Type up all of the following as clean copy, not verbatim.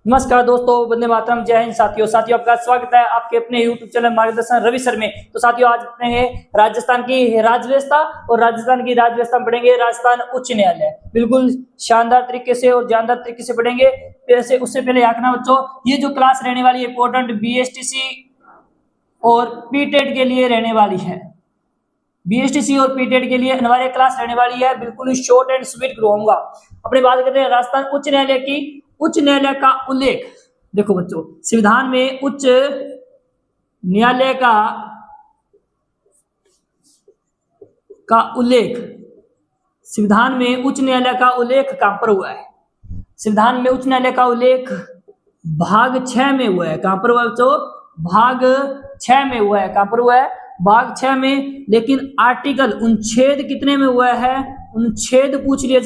नमस्कार दोस्तों, वंदे मातरम, जय हिंद। साथियों आपका स्वागत है आपके अपने YouTube चैनल मार्गदर्शन रवि सर में। तो साथियों, आज पढ़ेंगे राजस्थान की राज्य व्यवस्था और राजस्थान की राज्य व्यवस्था में पढ़ेंगे राजस्थान उच्च न्यायालय। बिल्कुल शानदार तरीके से और जानदार तरीके से पढ़ेंगे। वैसे उससे पहले आखना बच्चों, ये जो क्लास रहने वाली है इंपॉर्टेंट BSTC और PTET के लिए रहने वाली है। BSTC और PTET के लिए अनिवार्य क्लास रहने वाली है। बिल्कुल शॉर्ट एंड स्वीट रहूंगा। अपनी बात करते हैं राजस्थान उच्च न्यायालय की। उच्च न्यायालय का उल्लेख देखो बच्चों, संविधान में उच्च न्यायालय का उल्लेख, संविधान में उच्च न्यायालय का उल्लेख कहां पर हुआ है? संविधान में उच्च न्यायालय का उल्लेख भाग 6 में हुआ है। कहां पर हुआ बच्चों? भाग 6 में हुआ है। कहां पर हुआ है? भाग 6 में। लेकिन आर्टिकल अनुच्छेद कितने में हुआ है? अनुच्छेद पूछ लिया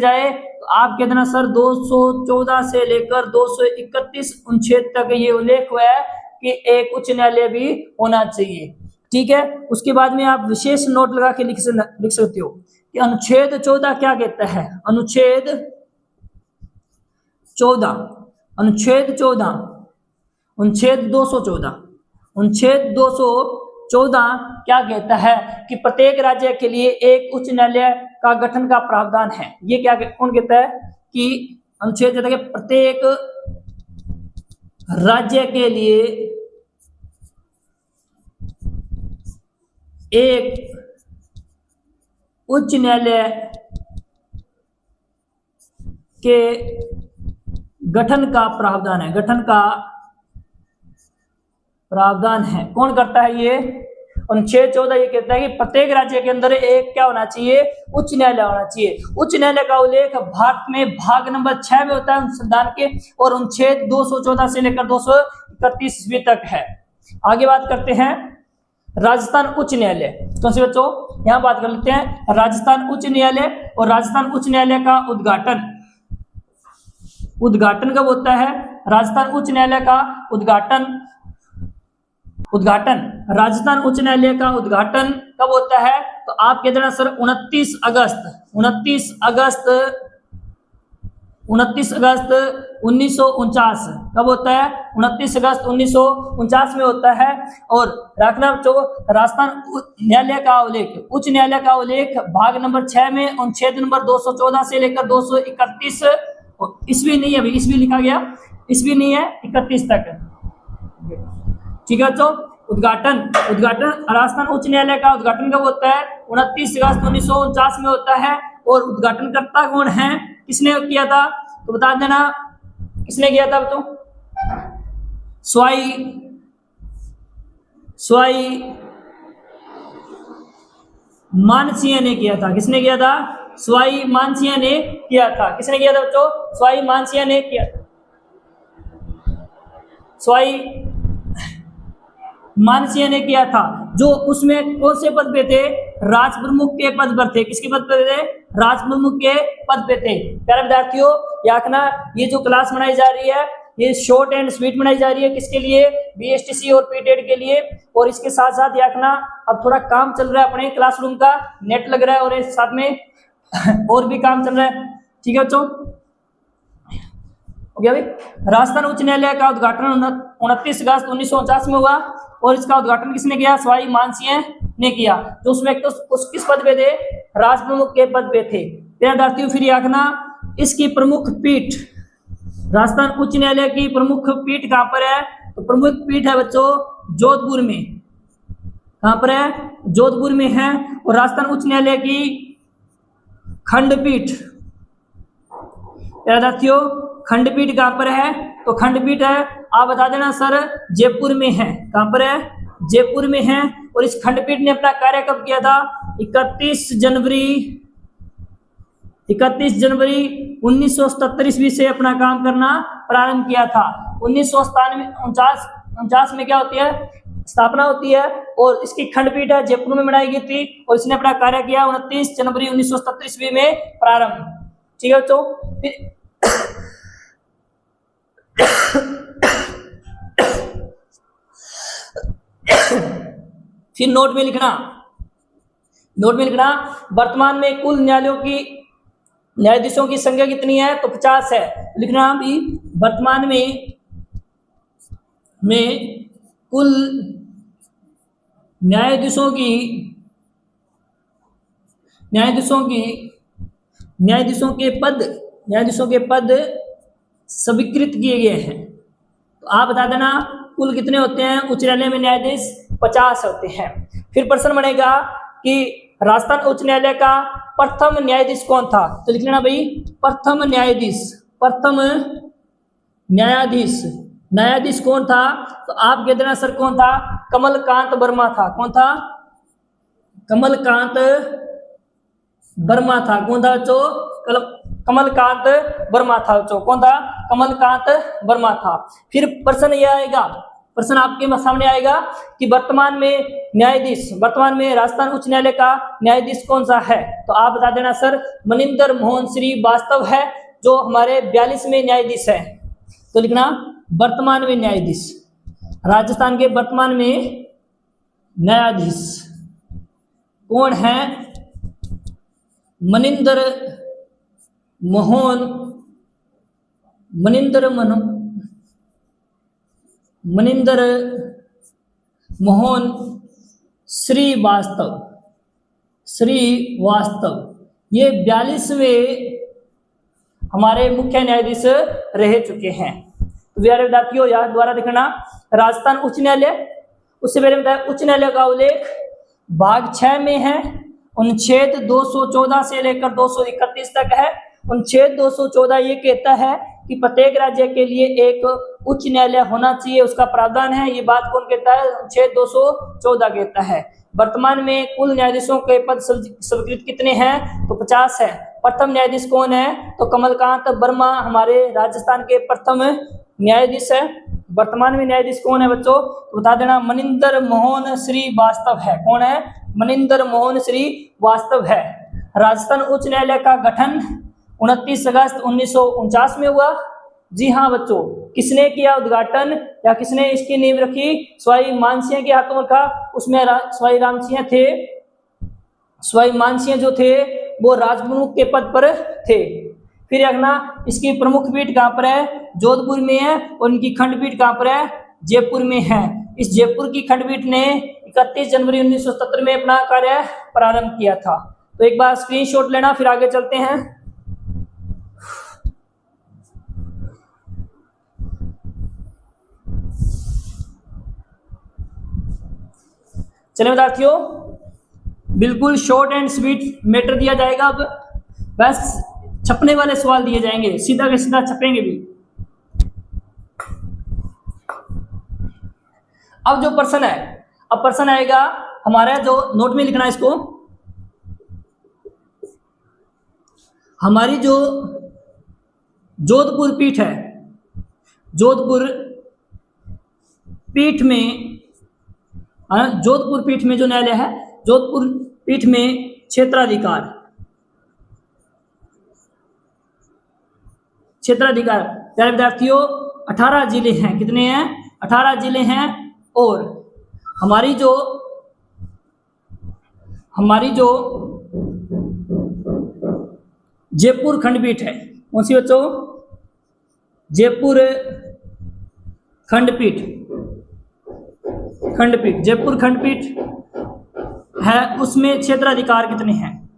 जाए तो आप कहते ना सर 214 से लेकर 231 अनुच्छेद तक ये उल्लेख हुआ है कि एक उच्च न्यायालय भी होना चाहिए। ठीक है, उसके बाद में आप विशेष नोट लगा के लिख सकते हो कि अनुच्छेद 14 क्या कहता है। अनुच्छेद 214 क्या कहता है कि प्रत्येक राज्य के लिए एक उच्च न्यायालय का गठन का प्रावधान है। ये क्या कौन कहता है कि अनुच्छेद कहता है कि प्रत्येक राज्य के लिए एक उच्च न्यायालय के गठन का प्रावधान है। कौन करता है ये? अनुच्छेद 14 ये कहता है कि प्रत्येक राज्य के अंदर एक क्या होना चाहिए? उच्च न्यायालय होना चाहिए। उच्च न्यायालय का उल्लेख भारत में भाग नंबर 6 में होता है संविधान के, और अनुच्छेद 214 से लेकर 231 ईस्वी तक है। आगे बात करते हैं राजस्थान उच्च न्यायालय। तो बच्चों यहां बात कर लेते हैं राजस्थान उच्च न्यायालय। और राजस्थान उच्च न्यायालय का उद्घाटन कब होता है? राजस्थान उच्च न्यायालय का उद्घाटन राजस्थान उच्च न्यायालय का उद्घाटन कब होता है? तो आप कहते हैं सर 29 अगस्त 1949 कब होता है? 29 अगस्त 1949 में होता है। और रखना बच्चों, राजस्थान न्यायालय का उल्लेख, उच्च न्यायालय का उल्लेख भाग नंबर 6 में अनुच्छेद नंबर 214 से लेकर 231 ईस्वी नहीं है, अभी ईस्वी लिखा गया, ईस्वी नहीं है, 31 तक। ठीक है, तो उद्घाटन राजस्थान उच्च न्यायालय का उद्घाटन कब होता है? 29 अगस्त 1949 में होता है। और उद्घाटनकर्ता कौन है? किसने किया था? तो बता देना किसने किया था बच्चों? सवाई मानसिंह ने किया था। किसने किया था? सवाई मानसिंह ने किया था। किसने किया था बच्चों? सवाई मानसिंह ने किया था। सवाई मानसिंह ने किया था। जो उसमें कौन से पद पे थे? राज प्रमुख के पद पर थे। किसके पद पे थे? राज प्रमुख के पद पे थे। प्यारे विद्यार्थियों, याकना ये जो क्लास बनाई जा रही है ये शॉर्ट एंड स्वीट बनाई जा रही है। किसके लिए? BSTC और PTET के लिए। और इसके साथ साथ याकना अब थोड़ा काम चल रहा है अपने क्लासरूम का, नेट लग रहा है और इस साथ में और भी काम चल रहा है। ठीक है बच्चों, हो गया भाई। राजस्थान उच्च न्यायालय का उद्घाटन 29 अगस्त 1949 में हुआ। और इसका उद्घाटन किसने किया? सवाई मानसिंह ने किया। जो उसमें तो उस किस पद पे थे? राज प्रमुख के पद पे थे। विद्यार्थियों फिर आखना, इसकी प्रमुख पीठ, राजस्थान उच्च न्यायालय की प्रमुख पीठ कहां पर है? तो प्रमुख पीठ है बच्चों जोधपुर में। कहां पर है? जोधपुर में है। और राजस्थान उच्च न्यायालय की खंडपीठ, विद्यार्थियों खंडपीठ कहां पर है? तो खंडपीठ है, आप बता देना सर जयपुर में है। कहां पर है? जयपुर में है। और इस खंडपीठ ने अपना कार्य कब किया था? 31 जनवरी 1977 ईस्वी से अपना काम करना प्रारंभ किया था। 1949 में क्या होती है? स्थापना होती है। और इसकी खंडपीठ है जयपुर में बनाई गई थी। और इसने अपना कार्य किया 29 जनवरी 1977 ईस्वी में प्रारंभ। ठीक है बच्चों, फिर नोट में लिखना वर्तमान में कुल न्यायालयों की न्यायाधीशों की संख्या कितनी है? तो 50 है। लिखना भी वर्तमान में कुल न्यायाधीशों के पद स्वीकृत किए गए हैं। तो आप बता देना कुल कितने होते हैं? उच्च न्यायालय में न्यायाधीश 50 होते हैं। फिर प्रश्न बनेगा कि राजस्थान उच्च न्यायालय का प्रथम न्यायाधीश कौन था? तो लिख लेना भाई प्रथम न्यायाधीश कौन था? तो आप कह देना सर कौन था? कमलकांत वर्मा था। कौन था? कमलकांत वर्मा था। कौन था बच्चों? कमलकांत वर्मा था बच्चों। कौन था? कमलकांत वर्मा था। फिर प्रश्न यह आएगा, प्रश्न आपके सामने आएगा कि वर्तमान में राजस्थान उच्च न्यायालय का न्यायाधीश कौन सा है? तो आप बता देना सर मनिंदर मोहन श्रीवास्तव है, जो हमारे 42वें न्यायाधीश है। तो लिखना वर्तमान में न्यायाधीश, राजस्थान के वर्तमान में न्यायाधीश कौन है? मनिंदर मोहन श्रीवास्तव। ये 42वें हमारे मुख्य न्यायाधीश रह चुके हैं। तो प्यारे विद्यार्थियों याद द्वारा देखना, राजस्थान उच्च न्यायालय, उससे पहले बताया उच्च न्यायालय का उल्लेख भाग 6 में है। अनुच्छेद 214 से लेकर 231 तक है। अनुच्छेद 214 ये कहता है कि प्रत्येक राज्य के लिए एक उच्च न्यायालय होना चाहिए, उसका प्रावधान है। ये बात कौन कहता है? अनुच्छेद 214 कहता है। वर्तमान में कुल न्यायाधीशों के पद स्वीकृत कितने हैं? तो 50 है। प्रथम न्यायाधीश कौन है? तो कमलकांत वर्मा हमारे राजस्थान के प्रथम न्यायाधीश है। वर्तमान में न्यायाधीश कौन है बच्चों? तो बता देना मनिंदर मोहन श्रीवास्तव है। कौन है? मनिंदर मोहन श्रीवास्तव है। राजस्थान उच्च न्यायालय का गठन 29 अगस्त 1949 में हुआ। जी हाँ बच्चों, किसने किया उद्घाटन या किसने इसकी नींव रखी? सवाई मानसिंह के हाथों रखा। उसमें सवाई रामसिंह थे। सवाई मानसिंह जो थे वो राजप्रमुख के पद पर थे। फिर रखना इसकी प्रमुख पीठ कहाँ पर है? जोधपुर में है। और इनकी खंडपीठ कहाँ पर है? जयपुर में है। इस जयपुर की खंडपीठ ने 31 जनवरी 1977 में अपना कार्य प्रारंभ किया था। तो एक बार स्क्रीनशॉट लेना, फिर आगे चलते हैं। चलिए विद्यार्थियों, बिल्कुल शॉर्ट एंड स्वीट मैटर दिया जाएगा। अब बस छपने वाले सवाल दिए जाएंगे, सीधा के सीधा छपेंगे भी। अब जो प्रश्न है, अब प्रश्न आएगा हमारा, जो नोट में लिखना है इसको, हमारी जो जोधपुर पीठ है, जोधपुर पीठ में जो न्यायालय है, जोधपुर पीठ में क्षेत्राधिकार प्यारे विद्यार्थियों 18 जिले हैं। कितने हैं? 18 जिले हैं। और हमारी जो जयपुर खंडपीठ है, कौन सी बच्चों? जयपुर खंडपीठ है। उसमें क्षेत्राधिकार कितने हैं?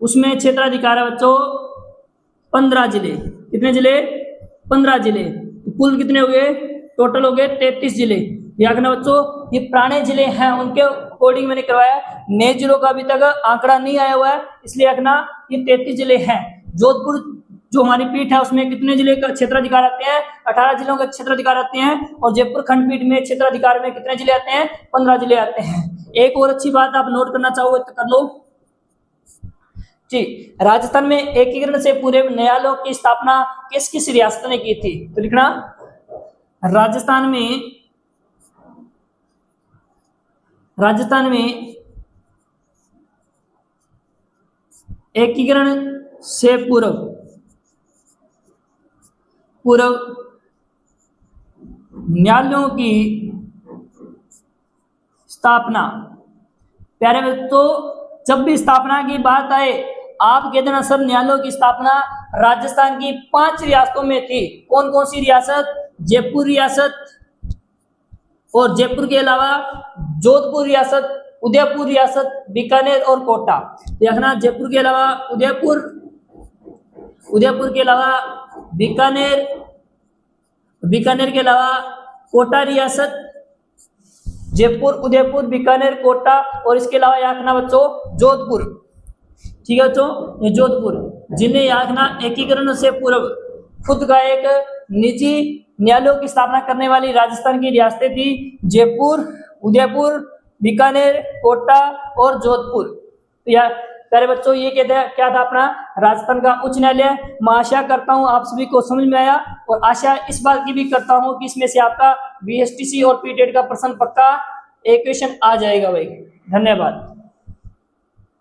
उसमें क्षेत्राधिकार है बच्चों 15 जिले। कितने जिले? 15 जिले। तो कुल कितने हो गए? टोटल हो गए 33 जिले। याद रखना बच्चों, ये पुराने जिले हैं, उनके अकॉर्डिंग मैंने करवाया। नए जिलों का अभी तक आंकड़ा नहीं आया हुआ है, इसलिए रखना ये 33 जिले हैं। जोधपुर जो हमारी पीठ है उसमें कितने जिले का क्षेत्राधिकार आते हैं? 18 जिलों का क्षेत्राधिकार आते हैं। और जयपुर खंडपीठ में क्षेत्राधिकार में कितने जिले आते हैं? 15 जिले आते हैं। एक और अच्छी बात आप नोट करना चाहोगे तो कर लो जी। राजस्थान में एकीकरण से पूरे न्यायालयों की स्थापना किस किस रियासत ने की थी? तो लिखना राजस्थान में एकीकरण से पूर्व न्यायालयों की स्थापना प्यारे बच्चों जब भी स्थापना की बात आए आप कह देना सर न्यायालयों की स्थापना राजस्थान की 5 रियासतों में थी। कौन कौन सी रियासत? जयपुर रियासत, और जयपुर के अलावा जोधपुर रियासत, उदयपुर रियासत, बीकानेर और कोटा। देखना जयपुर के अलावा उदयपुर, उदयपुर के अलावा बीकानेर, बीकानेर के अलावा कोटा रियासत, जयपुर, उदयपुर, बीकानेर, कोटा, और इसके अलावा याद रखना बच्चों जोधपुर। ठीक है बच्चों, ये जोधपुर, जिन्हें याद रखना एकीकरण से पूर्व खुद का एक निजी न्यायालयों की स्थापना करने वाली राजस्थान की रियासतें थी जयपुर, उदयपुर, बीकानेर, कोटा और जोधपुर। तो यार प्यारे बच्चों ये कहते हैं क्या था अपना राजस्थान का उच्च न्यायालय। मैं आशा करता हूं आप सभी को समझ में आया, और आशा इस बात की भी करता हूं कि इसमें से आपका बीएसटीसी और पीटेट का प्रश्न पक्का एक क्वेश्चन आ जाएगा भाई। धन्यवाद।